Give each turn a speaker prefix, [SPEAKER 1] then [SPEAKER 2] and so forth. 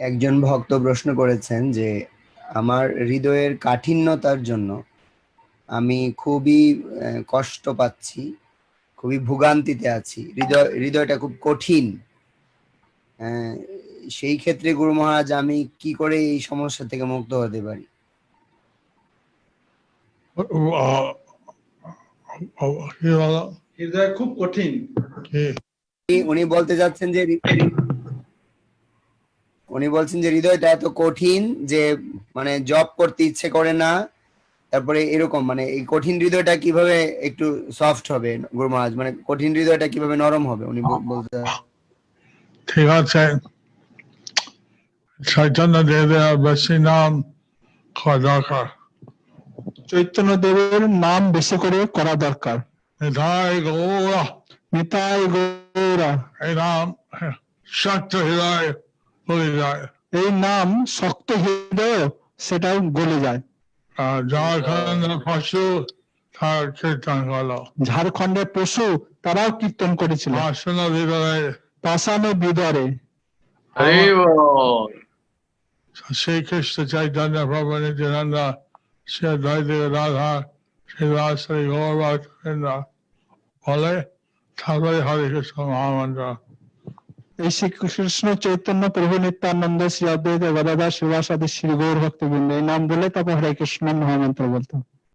[SPEAKER 1] একজন ভক্ত প্রশ্ন করেছেন যে আমার হৃদয়ের কাঠিন্যতার জন্য আমি খুবই কষ্ট পাচ্ছি, খুবই ভোগান্তিতে আছি, হৃদয়টা খুব কঠিন। আহ, সেই ক্ষেত্রে গুরু মহারাজ আমি কি করে এই সমস্যা থেকে মুক্ত হতে পারি?
[SPEAKER 2] হৃদয় খুব কঠিন।
[SPEAKER 1] উনি বলতে যাচ্ছেন যে উনি বলছেন যে হৃদয়টা এত কঠিন যে মানে জব করতে ইচ্ছে করে না। তারপরে এরকম মানে এই কঠিন হৃদয়টা কিভাবে একটু সফট হবে গুরু মহারাজ, মানে কঠিন হৃদয়টা কিভাবে নরম হবে উনি বলতে।
[SPEAKER 3] ঠিক আছে, চৈতন্য দেবের বেশি নাম করা দরকার।
[SPEAKER 4] চৈতন্য দেবের নাম বেশি করে করা দরকার।
[SPEAKER 3] নিতাই গৌরা,
[SPEAKER 4] নিতাই গৌরা।
[SPEAKER 3] এই নাম শক্ত হৃদয় বলে যায়।
[SPEAKER 4] এই নাম শক্ত হৃদয় সেটাও গলে যায়।
[SPEAKER 3] ঝাড়খণ্ডের পশু তার কীর্তন করলো।
[SPEAKER 4] ঝাড়খণ্ডের পশু তারাও কীর্তন করেছিল
[SPEAKER 3] পাষাণ হৃদয়ে,
[SPEAKER 4] পাষাণ হৃদয়ে।
[SPEAKER 3] শ্রীকৃষ্ণ চৈতন্য প্রভু নিত্যানন্দ শ্রী দ্বৈত রাধা শ্রীবাস শ্রী গৌরবন্দ বলে তারপরে হরে কৃষ্ণ মহামন্ত্র।
[SPEAKER 4] এই শ্রীকৃষ্ণ চৈতন্য প্রভু নিত্যানন্দ শ্রী অদ্বৈত গদাধর শ্রীবাসাদি শ্রী গৌর ভক্তবৃন্দ এই নাম বলে তারপর হরে কৃষ্ণ মহামন্ত্র বলতো।